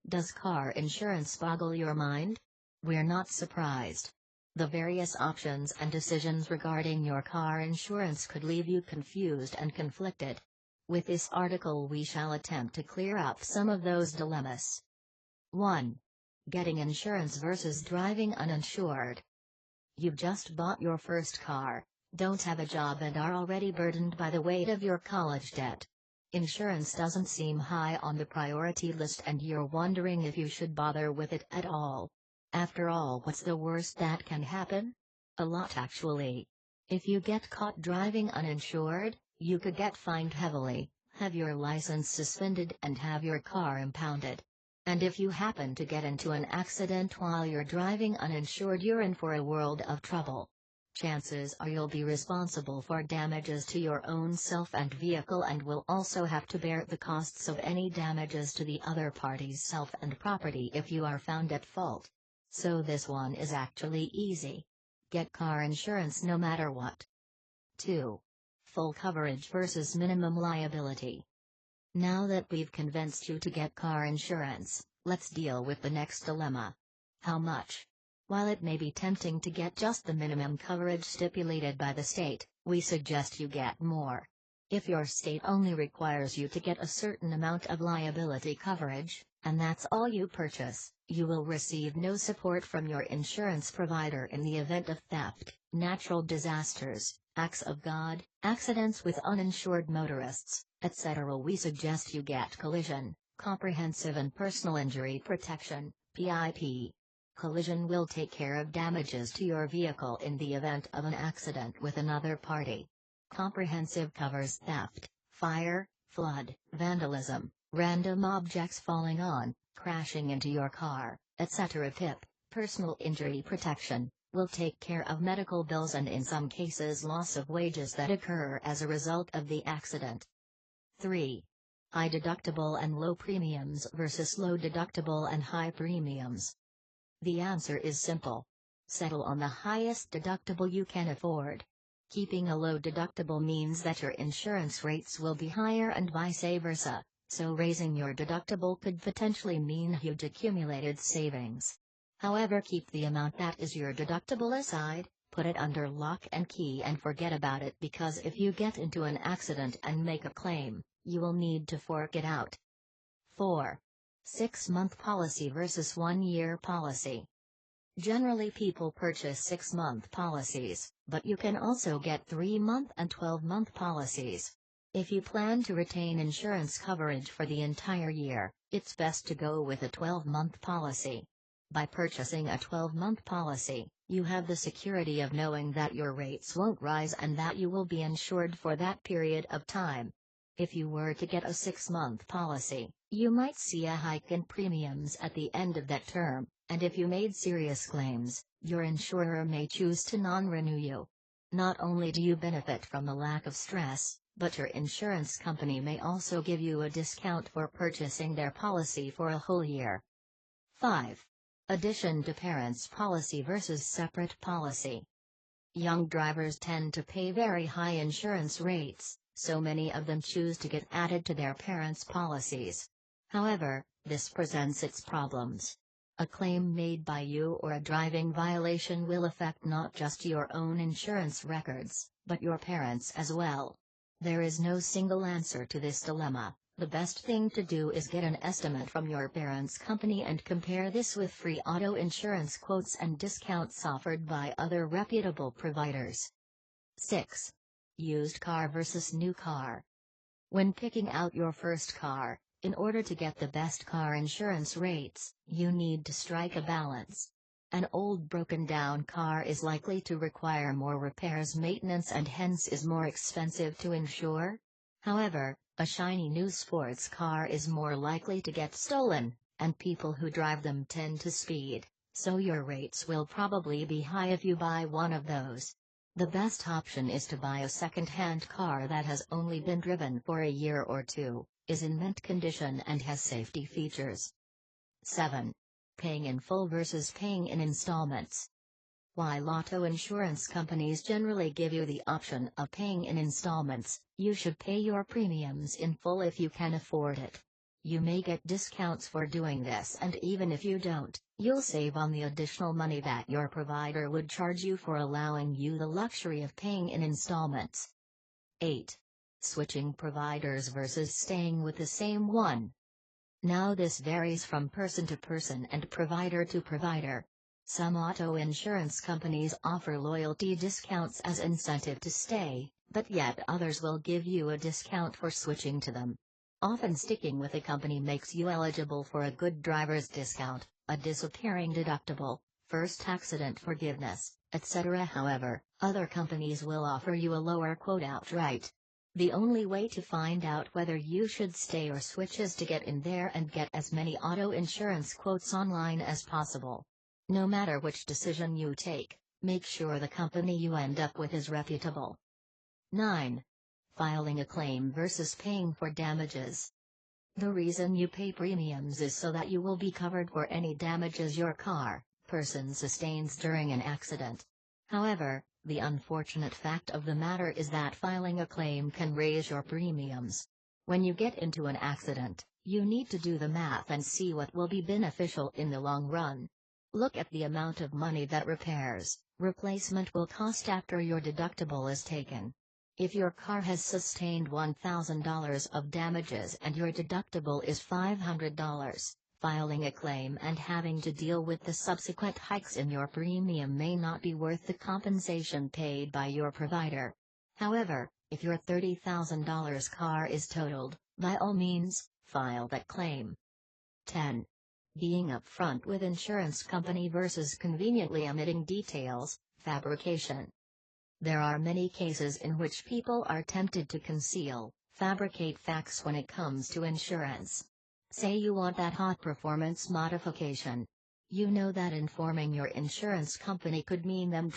Does car insurance boggle your mind? We're not surprised. The various options and decisions regarding your car insurance could leave you confused and conflicted. With this article we shall attempt to clear up some of those dilemmas. 1. Getting insurance versus driving uninsured. You've just bought your first car, don't have a job and are already burdened by the weight of your college debt. Insurance doesn't seem high on the priority list and you're wondering if you should bother with it at all. After all, what's the worst that can happen? A lot actually. If you get caught driving uninsured, you could get fined heavily, have your license suspended and have your car impounded. And if you happen to get into an accident while you're driving uninsured, you're in for a world of trouble. Chances are you'll be responsible for damages to your own self and vehicle and will also have to bear the costs of any damages to the other party's self and property if you are found at fault. So this one is actually easy. Get car insurance no matter what. 2. Full coverage versus minimum liability. Now that we've convinced you to get car insurance, let's deal with the next dilemma. How much? While it may be tempting to get just the minimum coverage stipulated by the state, we suggest you get more. If your state only requires you to get a certain amount of liability coverage, and that's all you purchase, you will receive no support from your insurance provider in the event of theft, natural disasters, acts of God, accidents with uninsured motorists, etc. We suggest you get collision, comprehensive and personal injury protection, PIP. Collision will take care of damages to your vehicle in the event of an accident with another party. Comprehensive covers theft, fire, flood, vandalism, random objects falling on, crashing into your car, etc. PIP, personal injury protection, will take care of medical bills and in some cases loss of wages that occur as a result of the accident. 3. High deductible and low premiums versus low deductible and high premiums. The answer is simple. Settle on the highest deductible you can afford. Keeping a low deductible means that your insurance rates will be higher and vice versa, so raising your deductible could potentially mean huge accumulated savings. However, keep the amount that is your deductible aside, put it under lock and key and forget about it, because if you get into an accident and make a claim, you will need to fork it out. 4. 6-month policy versus 1-year policy. Generally people purchase 6-month policies, but you can also get 3-month and 12-month policies. If you plan to retain insurance coverage for the entire year, it's best to go with a 12-month policy. By purchasing a 12-month policy, you have the security of knowing that your rates won't rise and that you will be insured for that period of time. If you were to get a 6-month policy, you might see a hike in premiums at the end of that term, and if you made serious claims, your insurer may choose to non-renew you. Not only do you benefit from the lack of stress, but your insurance company may also give you a discount for purchasing their policy for a whole year. 5. Addition to parents' policy versus separate policy. Young drivers tend to pay very high insurance rates, so many of them choose to get added to their parents' policies. However, this presents its problems. A claim made by you or a driving violation will affect not just your own insurance records, but your parents as well. There is no single answer to this dilemma. The best thing to do is get an estimate from your parents' company and compare this with free auto insurance quotes and discounts offered by other reputable providers. 6. Used car versus new car. When picking out your first car, in order to get the best car insurance rates, you need to strike a balance. An old broken-down car is likely to require more repairs, maintenance, and hence is more expensive to insure. However, a shiny new sports car is more likely to get stolen, and people who drive them tend to speed, so your rates will probably be high if you buy one of those. The best option is to buy a second-hand car that has only been driven for a year or two, is in mint condition and has safety features. 7. Paying in full versus paying in installments. While auto insurance companies generally give you the option of paying in installments, you should pay your premiums in full if you can afford it. You may get discounts for doing this, and even if you don't, you'll save on the additional money that your provider would charge you for allowing you the luxury of paying in installments. 8. Switching providers versus staying with the same one. Now this varies from person to person and provider to provider. Some auto insurance companies offer loyalty discounts as incentive to stay, but yet others will give you a discount for switching to them. Often sticking with a company makes you eligible for a good driver's discount, a disappearing deductible, first accident forgiveness, etc. However, other companies will offer you a lower quote outright. The only way to find out whether you should stay or switch is to get in there and get as many auto insurance quotes online as possible. No matter which decision you take, make sure the company you end up with is reputable. 9. Filing a claim versus paying for damages. The reason you pay premiums is so that you will be covered for any damages your person sustains during an accident. However, the unfortunate fact of the matter is that filing a claim can raise your premiums. When you get into an accident, you need to do the math and see what will be beneficial in the long run. Look at the amount of money that replacement will cost after your deductible is taken. If your car has sustained $1,000 of damages and your deductible is $500, filing a claim and having to deal with the subsequent hikes in your premium may not be worth the compensation paid by your provider. However, if your $30,000 car is totaled, by all means, file that claim. 10. Being upfront with insurance company versus conveniently omitting details, fabrication. There are many cases in which people are tempted to fabricate facts when it comes to insurance. Say you want that hot performance modification. You know that informing your insurance company could mean them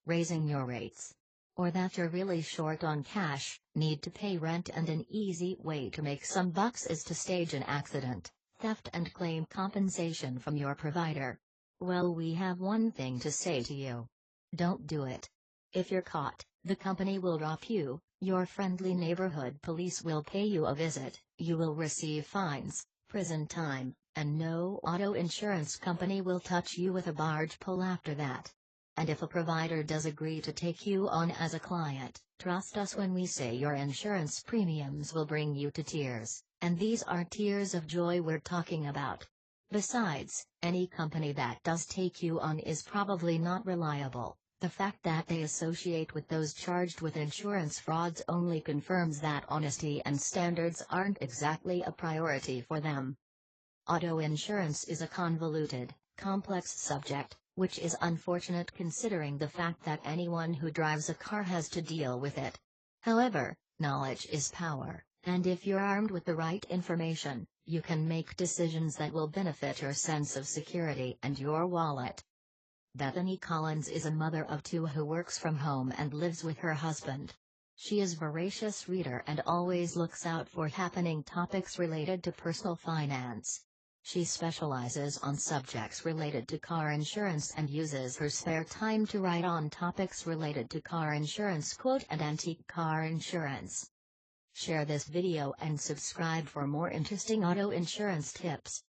raising your rates. Or that you're really short on cash, need to pay rent, and an easy way to make some bucks is to stage an accident, theft, and claim compensation from your provider. Well, we have one thing to say to you. Don't do it. If you're caught, the company will drop you, your friendly neighborhood police will pay you a visit, you will receive fines, prison time, and no auto insurance company will touch you with a barge pole after that. And if a provider does agree to take you on as a client, trust us when we say your insurance premiums will bring you to tears, and these are tears of joy we're talking about. Besides, any company that does take you on is probably not reliable. The fact that they associate with those charged with insurance frauds only confirms that honesty and standards aren't exactly a priority for them. Auto insurance is a convoluted, complex subject, which is unfortunate considering the fact that anyone who drives a car has to deal with it. However, knowledge is power, and if you're armed with the right information, you can make decisions that will benefit your sense of security and your wallet. Bethany Collins is a mother of two who works from home and lives with her husband. She is a voracious reader and always looks out for happening topics related to personal finance. She specializes on subjects related to car insurance and uses her spare time to write on topics related to car insurance quote and antique car insurance. Share this video and subscribe for more interesting auto insurance tips.